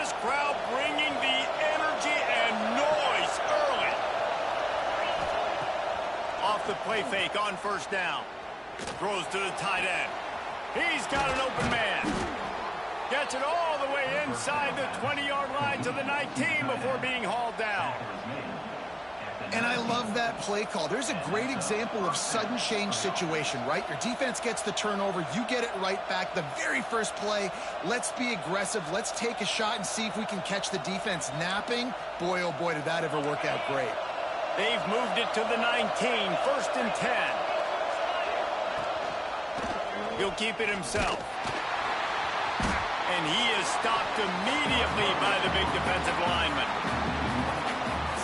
This crowd bringing the energy and noise early. Off the play fake on first down. Throws to the tight end. He's got an open man. Gets it all the way inside the 20-yard line to the 19 before being hauled down. And I love that play call. There's a great example of sudden change situation, right? Your defense gets the turnover. You get it right back. The very first play, let's be aggressive. Let's take a shot and see if we can catch the defense napping. Boy, oh boy, did that ever work out great. They've moved it to the 19, first and 10. He'll keep it himself. And he is stopped immediately by the big defensive lineman.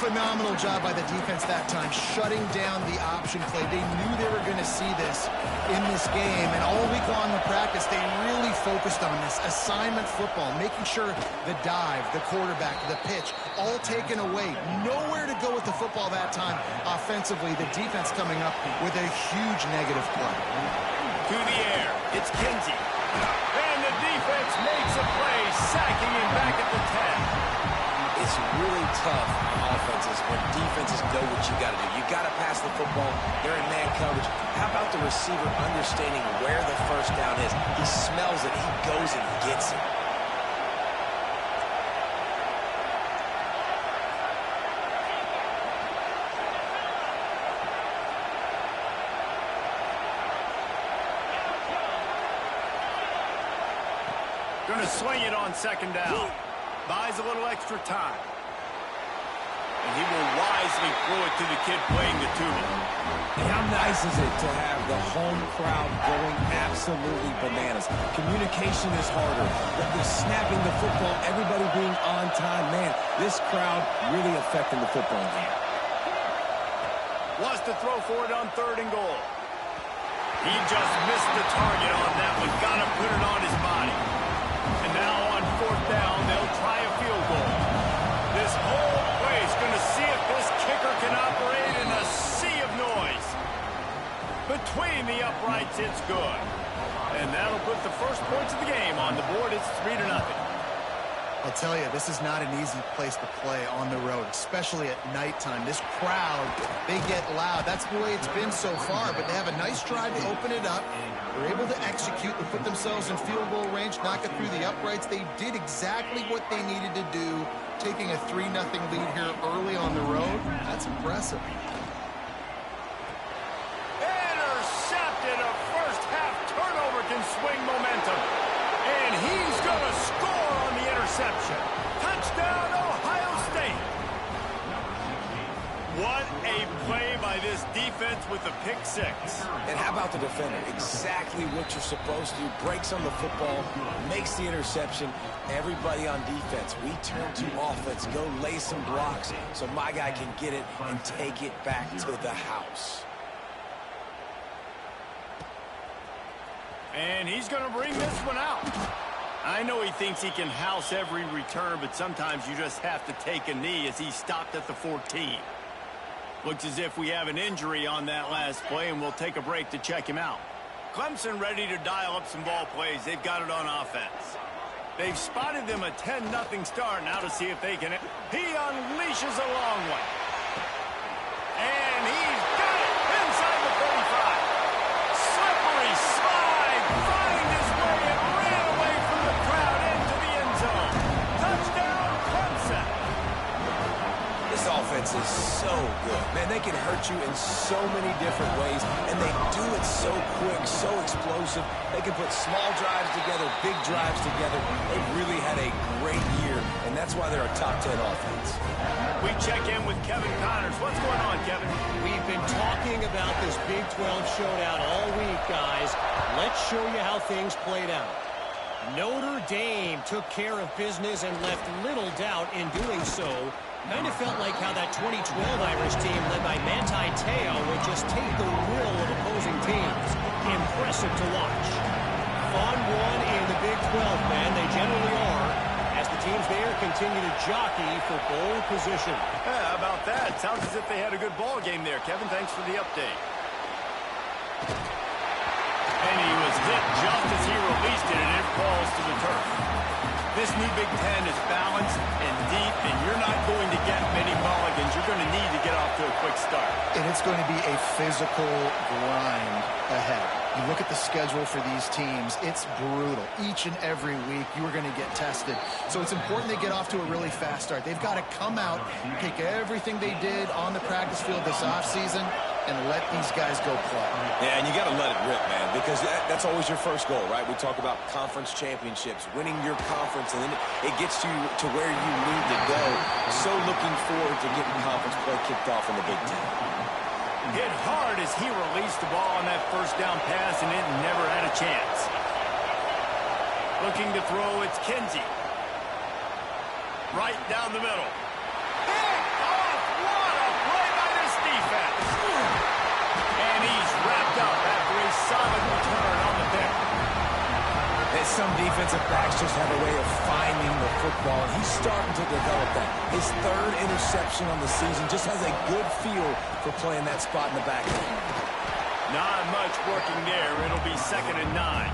Phenomenal job by the defense that time, shutting down the option play. They knew they were going to see this in this game, and all week long in practice, they really focused on this assignment football, making sure the dive, the quarterback, the pitch, all taken away. Nowhere to go with the football that time. Offensively, the defense coming up with a huge negative play. To the air, it's Kinsey. And the defense makes a play, sacking him back at the 10. It's really tough on offenses when defenses know what you got to do. You got to pass the football. They're in man coverage. How about the receiver understanding where the first down is? He smells it. He goes and gets it. Going to swing it on second down. Buys a little extra time. And he will wisely throw it to the kid playing the tuba. And how nice is it to have the home crowd going absolutely bananas? Communication is harder. The snapping the football, everybody being on time. Man, this crowd really affecting the football game. Wants to throw for it on third and goal. He just missed the target on that one. Got to put it on his body. And now on fourth down, they'll try a field goal. This whole place going to see if this kicker can operate in a sea of noise. Between the uprights, it's good. And that'll put the first points of the game on the board. It's 3-0. I'll tell you, this is not an easy place to play on the road, especially at nighttime. This crowd, they get loud. That's the way it's been so far, but they have a nice drive to open it up. They're able to execute and put themselves in field goal range, knock it through the uprights. They did exactly what they needed to do, taking a 3-0 lead here early on the road. That's impressive. Intercepted. A first half turnover can swing momentum. And he's going to score on the interception. Touchdown, Ohio State. What a play by this defense with the pick six. And how about the defender? Exactly what you're supposed to do. Breaks on the football, makes the interception. Everybody on defense, we turn to offense. Go lay some blocks so my guy can get it and take it back to the house. And he's going to bring this one out. I know he thinks he can house every return, but sometimes you just have to take a knee as he stopped at the 14. Looks as if we have an injury on that last play, and we'll take a break to check him out. Clemson ready to dial up some ball plays. They've got it on offense. They've spotted them a 10-0 start. Now to see if they can. He unleashes a long one. And he's got it inside the 35. Slippery slide. Find his way and ran away from the crowd into the end zone. Touchdown, Clemson. This offense is so good. Man, they can hurt you in so many different ways, and they do it so quick, so explosive. They can put small drives together, big drives together. They've really had a great year, and that's why they're a top 10 offense. We check in with Kevin Connors. What's going on, Kevin? We've been talking about this Big 12 showdown all week, guys. Let's show you how things played out. Notre Dame took care of business and left little doubt in doing so. Kind of felt like how that 2012 Irish team led by Manti Te'o would just take the will of opposing teams. Impressive to watch. Fun one in the Big 12, man. They generally are, as the teams there continue to jockey for bowl position. Yeah, how about that? Sounds as if they had a good ball game there. Kevin, thanks for the update. And he was hit just as he released it, and it falls to the turf. This new Big Ten is balanced and deep, and you're not going to get many mulligans. You're going to need to get off to a quick start. And it's going to be a physical grind ahead. You look at the schedule for these teams, it's brutal. Each and every week, you are going to get tested. So it's important they get off to a really fast start. They've got to come out, take everything they did on the practice field this offseason, and let these guys go play. Yeah, and you got to let it rip, man, because that's always your first goal, right? We talk about conference championships, winning your conference, and then it gets you to where you need to go. So looking forward to getting conference play kicked off in the Big Ten. Hit hard as he released the ball on that first down pass, and it never had a chance. Looking to throw, it's Kinsey. Right down the middle. Picked off! What a play by this defense! And he's wrapped up after a solid return on the pick. And some defensive backs just have a way of finding the football, and he's starting to develop that. His third interception on the season just has a good feel for playing that spot in the back end. Not much working there. It'll be 2nd and 9.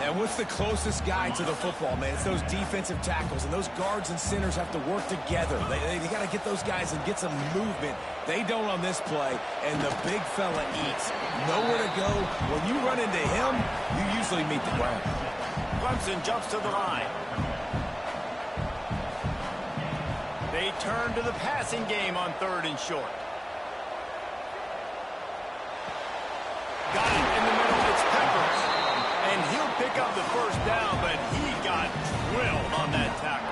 And what's the closest guy to the football, man? It's those defensive tackles, and those guards and centers have to work together. They got to get those guys and get some movement. They don't on this play, and the big fella eats. Nowhere to go. When you run into him, you usually meet the ground. Clemson jumps to the line. They turn to the passing game on 3rd and short. Got it in the middle. It's Peppers. And he'll pick up the first down, but he got drilled on that tackle.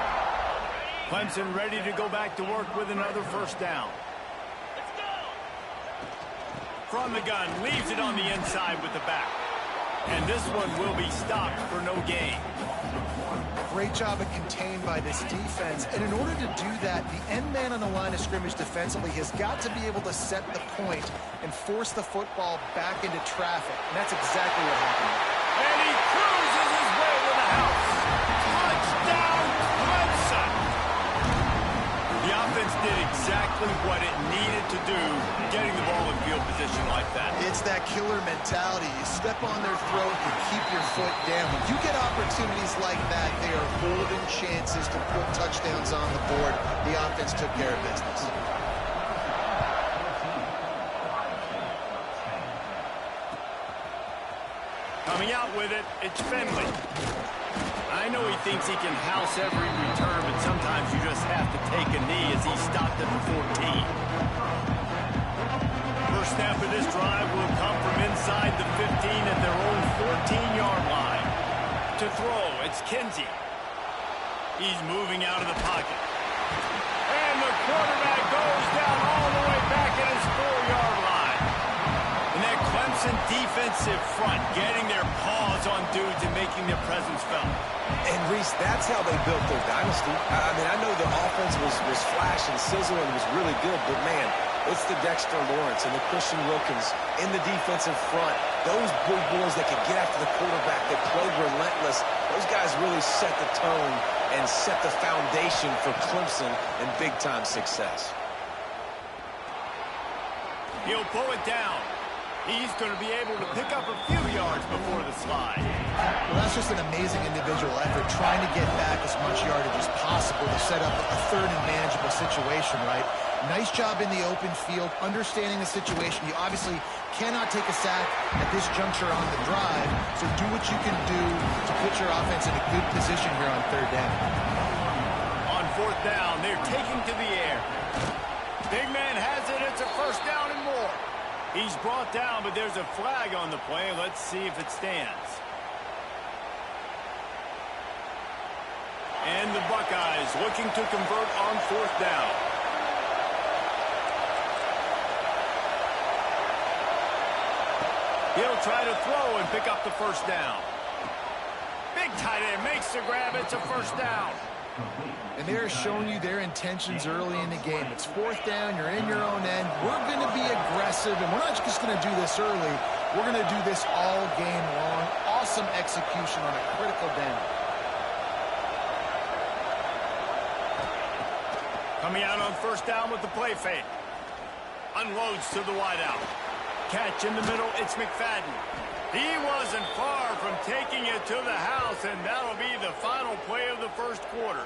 Clemson ready to go back to work with another first down. From the gun, leaves it on the inside with the back. And this one will be stopped for no gain. Great job of contained by this defense. And in order to do that, the end man on the line of scrimmage defensively has got to be able to set the point and force the football back into traffic. And that's exactly what happened. And he cruises his way to the house. Touchdown, Clemson! The offense did exactly what it needed to do, getting the ball in field position like that. It's that killer mentality. You step on their throat, you keep your foot down. When you get opportunities like that, they are golden chances to put touchdowns on the board. The offense took care of business. Coming out with it, it's Finley. I know he thinks he can house every return, but sometimes you just have to take a knee as he stopped at the 14. First snap of this drive will come from inside the 15 at their own 14-yard line. To throw, it's Kinsey. He's moving out of the pocket. And the quarterback goes down all the way back at his 4-yard line. And that Clemson defensive front getting their paws on dudes and making their presence felt. And, Reese, that's how they built their dynasty. I mean, I know the offense was flash and sizzle and was really good, but, man, it's the Dexter Lawrence and the Christian Wilkins in the defensive front. Those big boys that could get after the quarterback, that played relentless, those guys really set the tone and set the foundation for Clemson and big-time success. He'll pull it down. He's going to be able to pick up a few yards before the slide. Well, that's just an amazing individual effort, trying to get back as much yardage as possible to set up a third and manageable situation, right? Nice job in the open field, understanding the situation. You obviously cannot take a sack at this juncture on the drive, so do what you can do to put your offense in a good position here on 3rd down. On 4th down, they're taking to the air. Big man has it. It's a first down and more. He's brought down, but there's a flag on the play. Let's see if it stands. And the Buckeyes looking to convert on 4th down. He'll try to throw and pick up the first down. Big tight end makes the grab. It's a first down. And they're showing you their intentions early in the game. It's 4th down. You're in your own end. We're going to be aggressive, and we're not just going to do this early. We're going to do this all game long. Awesome execution on a critical down. Coming out on 1st down with the play fake. Unloads to the wideout. catch in the middle. It's McFadden. He wasn't far from taking it to the house, and that'll be the final play of the first quarter.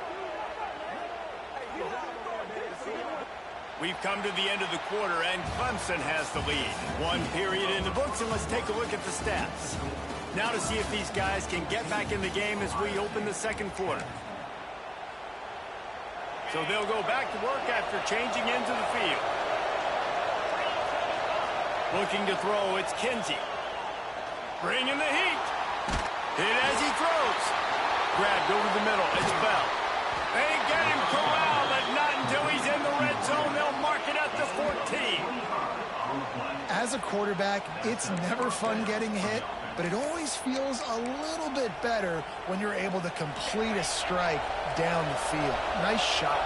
We've come to the end of the quarter, and Clemson has the lead. One period in the books, and let's take a look at the stats. Now to see if these guys can get back in the game as we open the second quarter. So they'll go back to work after changing into the field. Looking to throw, it's Kinsey. Bringing the heat. Hit as he throws. Grabbed over the middle, it's Bell. They get him corralled, but not until he's in the red zone. They'll mark it at the 14. As a quarterback, it's never fun getting hit, but it always feels a little bit better when you're able to complete a strike down the field. Nice shot.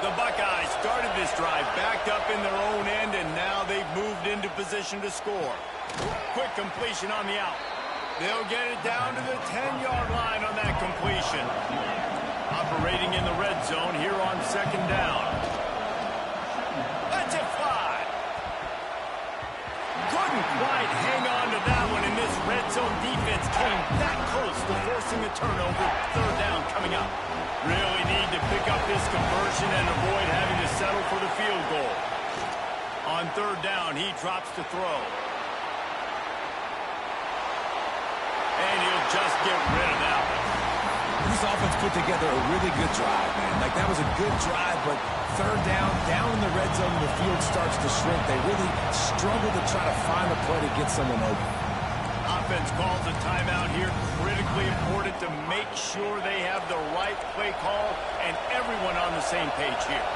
The Buckeyes started this drive backed up in their own end, and now they've moved into position to score. Quick completion on the out. They'll get it down to the 10-yard line on that completion. Operating in the red zone here on second down. Let's it fly. Couldn't quite hang on to that one, and this red zone defense came that close to forcing a turnover. Third down coming up. Really need to pick up this conversion and avoid having to settle for the field goal. On third down, he drops to throw. And he'll just get rid of that one. This offense put together a really good drive, man. Like, that was a good drive, but third down in the red zone, the field starts to shrink. They really struggle to try to find a play to get someone open. Offense calls a timeout here. Critically important to make sure they have the right play call and everyone on the same page here.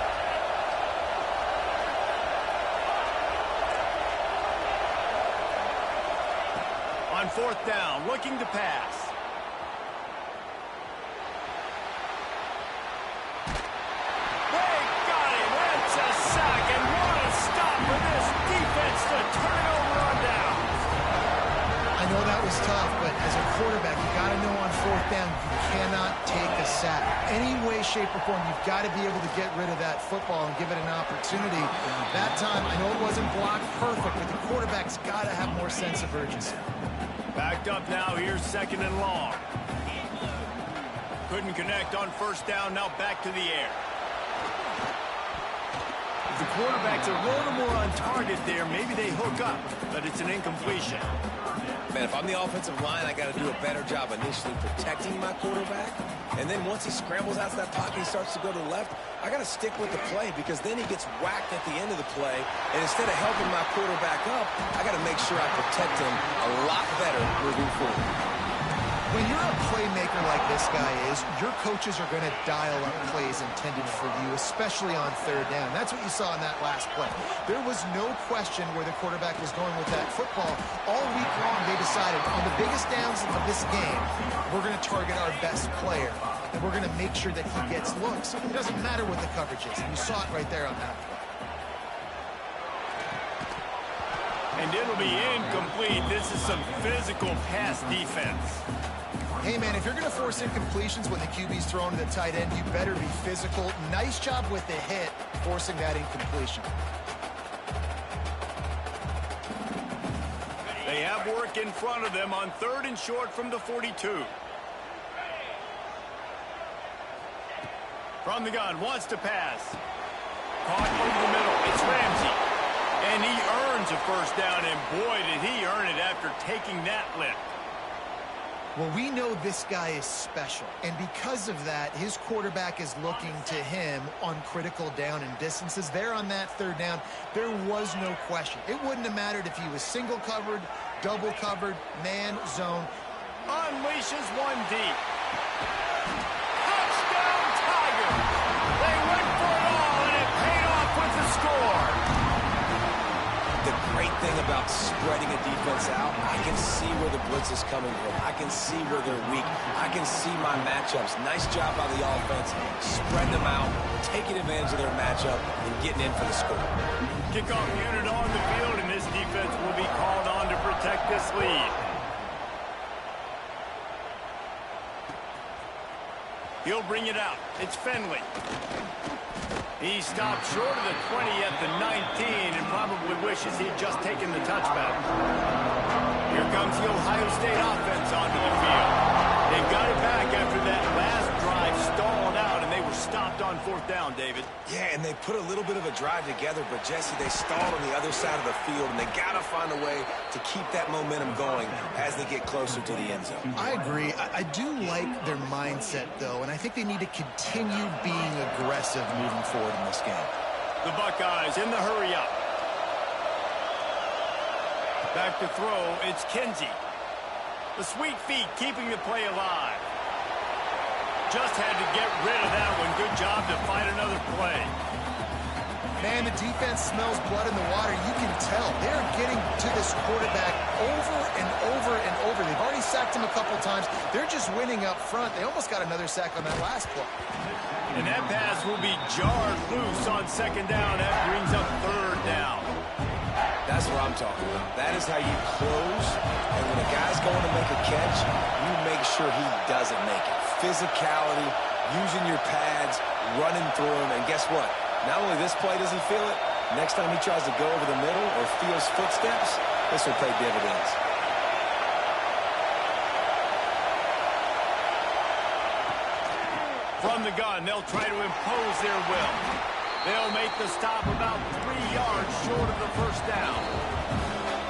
On fourth down, looking to pass. They got him. That's a sack, and what a stop for this defense to turn it over on downs. I know that was tough, but as a quarterback, you got to know on fourth down, you cannot take a sack. Any way, shape, or form, you've got to be able to get rid of that football and give it an opportunity. That time, I know it wasn't blocked perfect, but the quarterback's got to have more sense of urgency. Backed up now, here's second and long. Couldn't connect on first down, now back to the air. The quarterback's a little more on target there. Maybe they hook up, but it's an incompletion. Man, if I'm the offensive line, I got to do a better job initially protecting my quarterback. And then once he scrambles out of that pocket, he starts to go to the left, I got to stick with the play because then he gets whacked at the end of the play. And instead of helping my quarterback up, I got to make sure I protect him a lot better moving forward. When you're a playmaker like this guy is, your coaches are going to dial up plays intended for you, especially on third down. That's what you saw in that last play. There was no question where the quarterback was going with that football. All week long, they decided on the biggest downs of this game, we're going to target our best player, and we're going to make sure that he gets looks. It doesn't matter what the coverage is, and you saw it right there on that play. And it'll be incomplete. This is some physical pass defense. Hey, man, if you're going to force incompletions when the QB's thrown to the tight end, you better be physical. Nice job with the hit, forcing that incompletion. They have work in front of them on third and short from the 42. From the gun, wants to pass. Caught over the middle. It's Ramsey. And he earns a first down, and boy, did he earn it after taking that lift. Well, we know this guy is special, and because of that, his quarterback is looking to him on critical down and distances. There on that third down, there was no question. It wouldn't have mattered if he was single covered, double covered, man, zone. Unleashes one deep. Touchdown, Tiger! They went for it all, and it paid off with the score. The great thing about spreading a defense out, I can see where the blitz is coming from. I can see where they're weak. I can see my matchups. Nice job by the offense. Spreading them out, taking advantage of their matchup, and getting in for the score. Kickoff unit on the field, and this defense will be called on to protect this lead. He'll bring it out. It's Finley. He stopped short of the 20 at the 19 and probably wishes he'd just taken the touchback. Here comes the Ohio State offense onto the field. They got it back after that last drive stalled out, and they were stopped on 4th down, David. Yeah, and they put a little bit of a drive together, but, Jesse, they stalled on the other side of the field, and they got to find a way to keep that momentum going as they get closer to the end zone. I agree. I do like their mindset, though, and I think they need to continue being aggressive moving forward in this game. The Buckeyes in the hurry-up. Back to throw, it's Kinsey. The sweet feet keeping the play alive. Just had to get rid of that one. Good job to find another play. Man, the defense smells blood in the water. You can tell. They're getting to this quarterback over and over and over. They've already sacked him a couple times. They're just winning up front. They almost got another sack on that last play. And that pass will be jarred loose on 2nd down. That brings up 3rd down. That's what I'm talking about. That is how you close. And when a guy's going to make a catch, you make sure he doesn't make it. Physicality, using your pads, running through him. And guess what? Not only this play does he feel it, next time he tries to go over the middle or feels footsteps, this will pay dividends. From the gun, they'll try to impose their will. They'll make the stop about 3 yards short of the 1st down.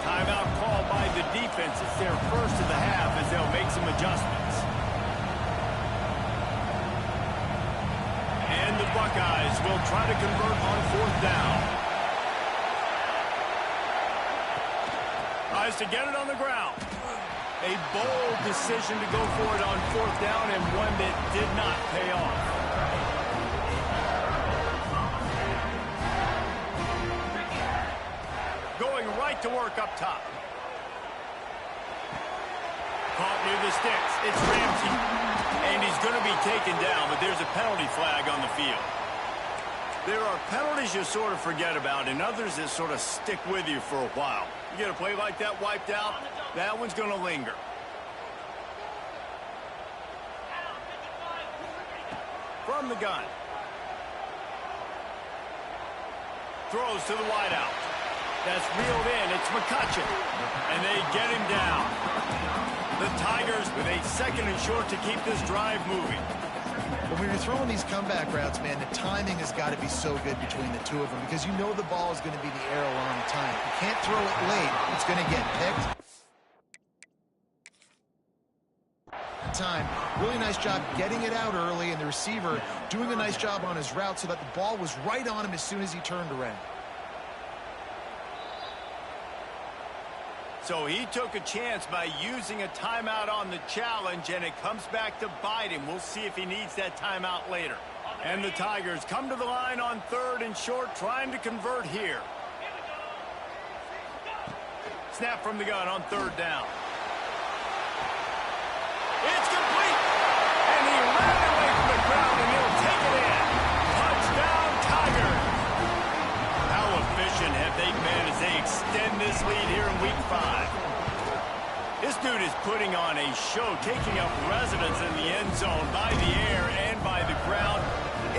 Timeout called by the defense. It's their first of the half as they'll make some adjustments. And the Buckeyes will try to convert on 4th down. Tries to get it on the ground. A bold decision to go for it on 4th down and one that did not pay off. Going right to work up top. Caught near the sticks. It's Ramsey. And he's going to be taken down, but there's a penalty flag on the field. There are penalties you sort of forget about and others that sort of stick with you for a while. You get a play like that wiped out, that one's going to linger. From the gun. Throws to the wideout. That's reeled in. It's McCutcheon. And they get him down. The Tigers with a 2nd and short to keep this drive moving. When you're throwing these comeback routes, man, the timing has got to be so good between the two of them because you know the ball is going to be the air a long time. You can't throw it late. It's going to get picked. Time. Really nice job getting it out early, and the receiver doing a nice job on his route so that the ball was right on him as soon as he turned around. So he took a chance by using a timeout on the challenge, and it comes back to bite him. We'll see if he needs that timeout later. And the Tigers come to the line on 3rd and short, trying to convert here. Snap from the gun on 3rd down. It's complete! And he ran away from the crowd, and he'll take it in. Touchdown, Tigers! How efficient have they been as they extend this lead here in Week 5? This dude is putting on a show, taking up residence in the end zone by the air and by the ground,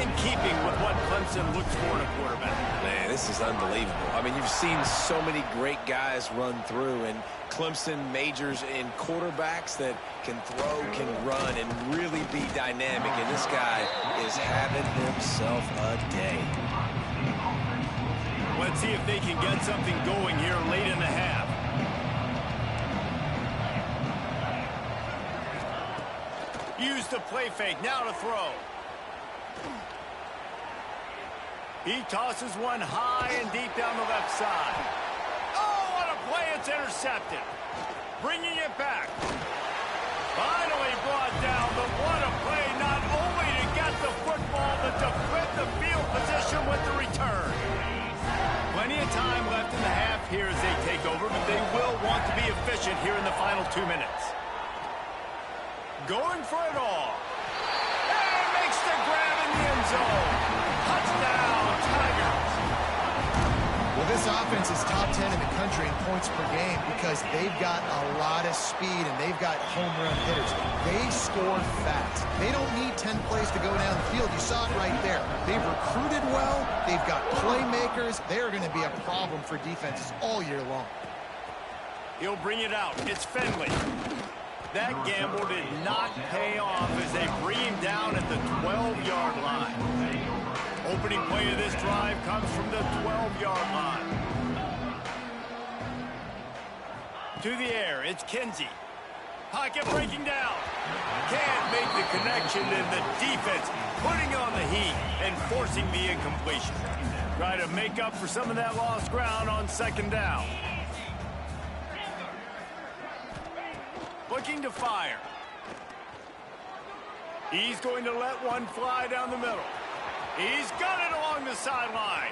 in keeping with what Clemson looks for in a quarterback. Man, this is unbelievable. I mean, you've seen so many great guys run through, and Clemson majors in quarterbacks that can throw, can run, and really be dynamic, and this guy is having himself a day. Let's see if they can get something going here late in the half. Use the play fake, now to throw. He tosses one high and deep down the left side. Oh, what a play, it's intercepted. Bringing it back. Finally brought down, but what a play, not only to get the football, but to flip the field position with the return. Plenty of time left in the half here as they take over, but they will want to be efficient here in the final 2 minutes. Going for it all. And makes the grab in the end zone. Touchdown, Tigers. Well, this offense is top 10 in the country in points per game because they've got a lot of speed and they've got home run hitters. They score fast. They don't need 10 plays to go down the field. You saw it right there. They've recruited well. They've got playmakers. They're going to be a problem for defenses all year long. He'll bring it out. It's Finley. That gamble did not pay off as they bring him down at the 12-yard line. Opening play of this drive comes from the 12-yard line. To the air, it's Kinsey. Pocket breaking down. Can't make the connection, and the defense putting on the heat and forcing the incompletion. Try to make up for some of that lost ground on second down. Looking to fire. He's going to let one fly down the middle. He's got it along the sideline.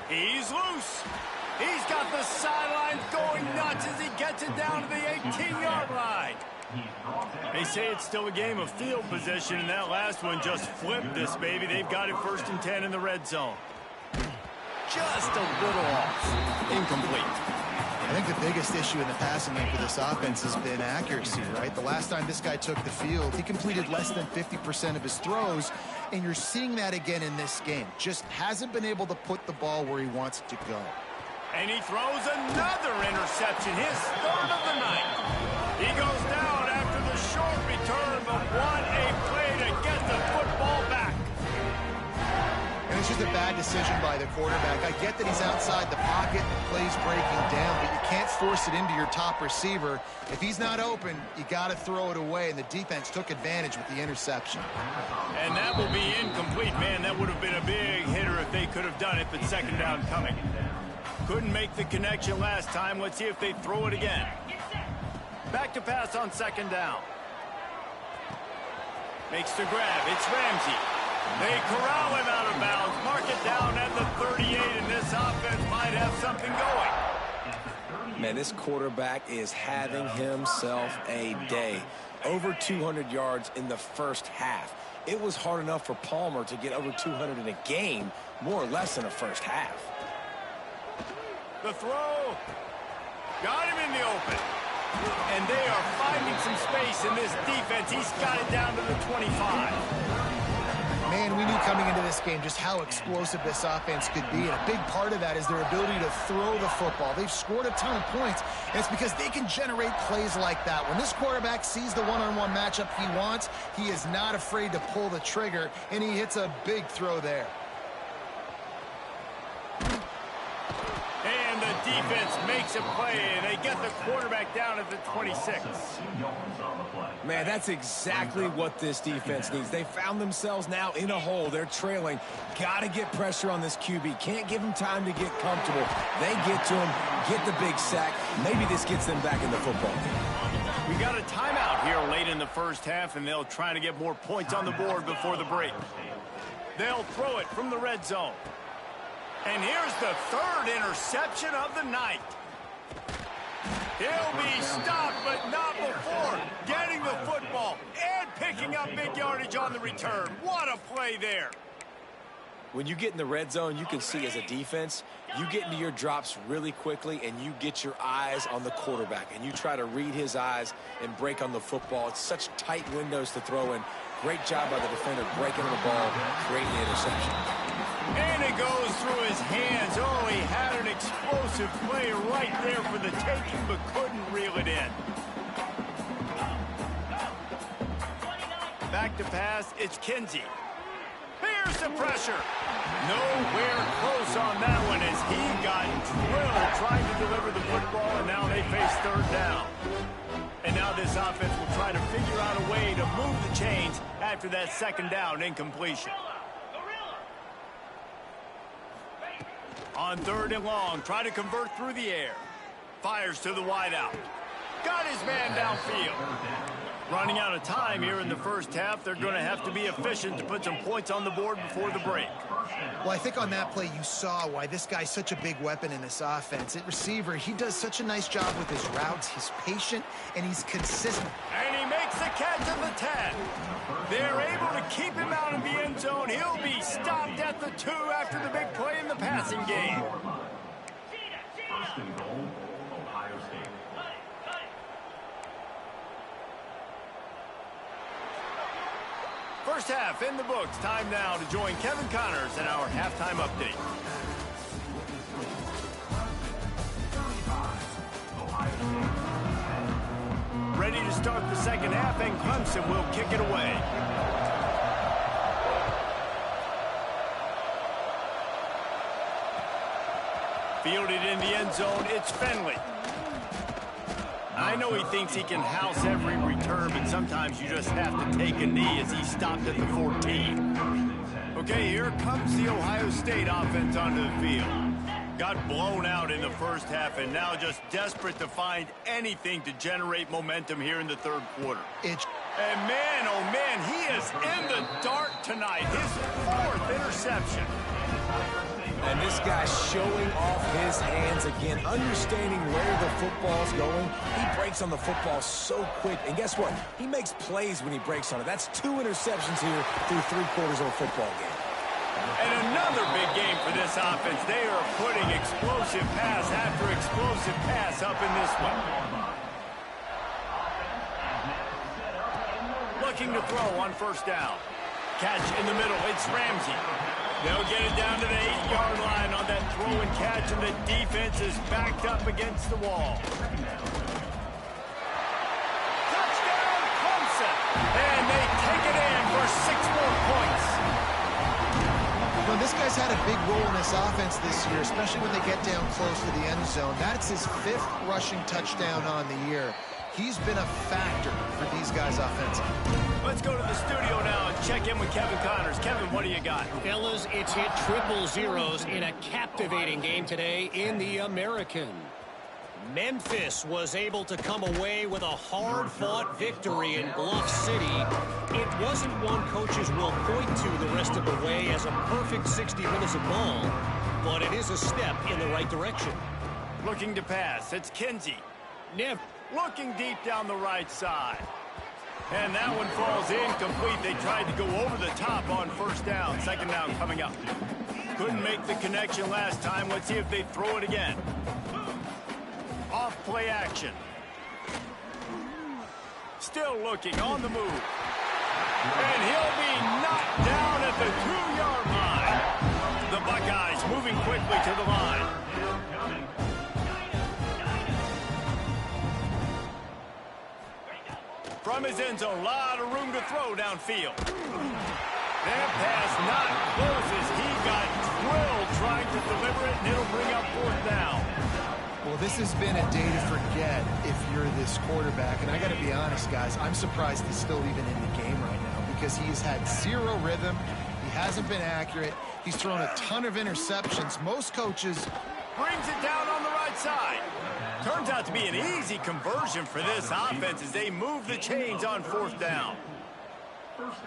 He's loose. He's got the sidelines going nuts as he gets it down to the 18-yard line. They say it's still a game of field position, and that last one just flipped this baby. They've got it 1st and 10 in the red zone. Just a little off. Incomplete. I think the biggest issue in the passing game for this offense has been accuracy, right? The last time this guy took the field, he completed less than 50% of his throws, and you're seeing that again in this game. Just hasn't been able to put the ball where he wants it to go. And he throws another interception, his 3rd of the night. He goes down after the short return, but what a play to get the football back. And it's just a bad decision by the quarterback. I get that he's outside the pocket, the play's breaking down, but you can't force it into your top receiver. If he's not open, you got to throw it away, and the defense took advantage with the interception. And that will be incomplete. Man, that would have been a big hitter if they could have done it, but second down coming. Couldn't make the connection last time. Let's see if they throw it again. Back to pass on second down. Makes the grab. It's Ramsey. They corral him out of bounds. Mark it down at the 38, and this offense might have something going. Man, this quarterback is having himself a day. Over 200 yards in the first half. It was hard enough for Palmer to get over 200 in a game, more or less in the first half. The throw. Got him in the open. And they are finding some space in this defense. He's got it down to the 25. Man, we knew coming into this game just how explosive this offense could be, and a big part of that is their ability to throw the football. They've scored a ton of points, and it's because they can generate plays like that. When this quarterback sees the one-on-one matchup he wants, he is not afraid to pull the trigger, and he hits a big throw there. And the defense makes a play, and they get the quarterback down at the 26. Man, that's exactly what this defense needs. They found themselves now in a hole. They're trailing. Got to get pressure on this QB. Can't give him time to get comfortable. They get to him, get the big sack. Maybe this gets them back in the football game. We got a timeout here late in the first half, and they'll try to get more points on the board before the break. They'll throw it from the red zone. And here's the 3rd interception of the night. He'll be stopped, but not before getting the football and picking up big yardage on the return. What a play there. When you get in the red zone, you can see as a defense, you get into your drops really quickly and you get your eyes on the quarterback and you try to read his eyes and break on the football. It's such tight windows to throw in. Great job by the defender breaking on the ball, creating the interception. And it goes through his hands. Oh, he had an explosive play right there for the taking, but couldn't reel it in. Back to pass, it's Kinsey. Here's the pressure. Nowhere close on that one as he got drilled trying to deliver the football, and now they face 3rd down. And now this offense will try to figure out a way to move the chains after that 2nd down incompletion. On 3rd and long, try to convert through the air. Fires to the wideout. Got his man downfield. Running out of time here in the first half. They're going to have to be efficient to put some points on the board before the break. Well, I think on that play you saw why this guy's such a big weapon in this offense. At receiver, he does such a nice job with his routes. He's patient, and he's consistent. And he makes the catch at the 10. They're able to keep him out of the end zone. He'll be stopped at the 2 after the big play in the passing game. First half in the books. Time now to join Kevin Connors in our halftime update. Ready to start the second half, and Clemson will kick it away. Fielded in the end zone, it's Finley. I know he thinks he can house every return, but sometimes you just have to take a knee as he stopped at the 14. Okay, here comes the Ohio State offense onto the field. Got blown out in the first half and now just desperate to find anything to generate momentum here in the third quarter. And man, oh man, he is in the dark tonight. His fourth interception. And this guy's showing off his hands again, understanding where the football's going. He breaks on the football so quick. And guess what? He makes plays when he breaks on it. That's 2 interceptions here through 3 quarters of a football game. And another big game for this offense. They are putting explosive pass after explosive pass up in this one. Looking to throw on first down. Catch in the middle. It's Ramsey. They'll get it down to the 8-yard line on that throw and catch, and the defense is backed up against the wall. Touchdown, Clemson! And they take it in for 6 more points. Well, this guy's had a big role in this offense this year, especially when they get down close to the end zone. That's his 5th rushing touchdown on the year. He's been a factor for these guys offensively. Let's go to the studio now and check in with Kevin Connors. Kevin, what do you got? Fellas, it's hit triple zeros in a captivating game today in the American. Memphis was able to come away with a hard-fought victory in Bluff City. It wasn't one coaches will point to the rest of the way as a perfect 60 minutes of ball, but it is a step in the right direction. Looking to pass. It's Kinsey. Neff looking deep down the right side. And that one falls incomplete. They tried to go over the top on first down. Second down coming up. Couldn't make the connection last time. Let's see if they throw it again. Off play action. Still looking on the move. And he'll be knocked down at the 2-yard line. The Buckeyes moving quickly to the line. From his end zone, a lot of room to throw downfield. That pass not close as he got drilled trying to deliver it, and it'll bring up 4th down. Well, this has been a day to forget if you're this quarterback. And I got to be honest, guys, I'm surprised he's still even in the game right now because he's had 0 rhythm. He hasn't been accurate. He's thrown a ton of interceptions. Most coaches... Brings it down on the right side. Turns out to be an easy conversion for this offense as they move the chains on 4th down.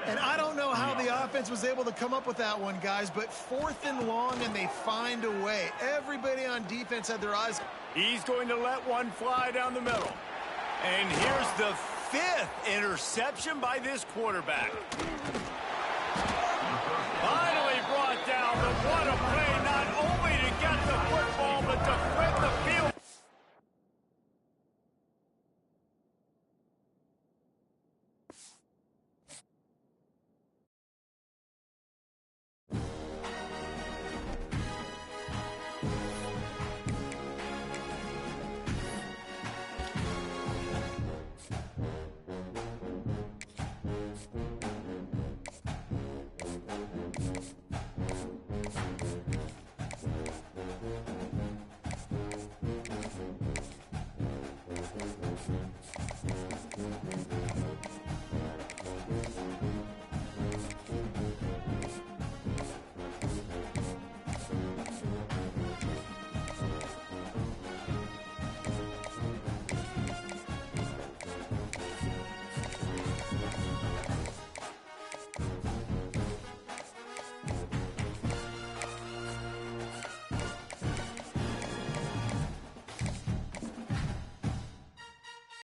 And I don't know how the offense was able to come up with that one, guys, but 4th and long, and they find a way. Everybody on defense had their eyes. He's going to let one fly down the middle. And here's the 5th interception by this quarterback.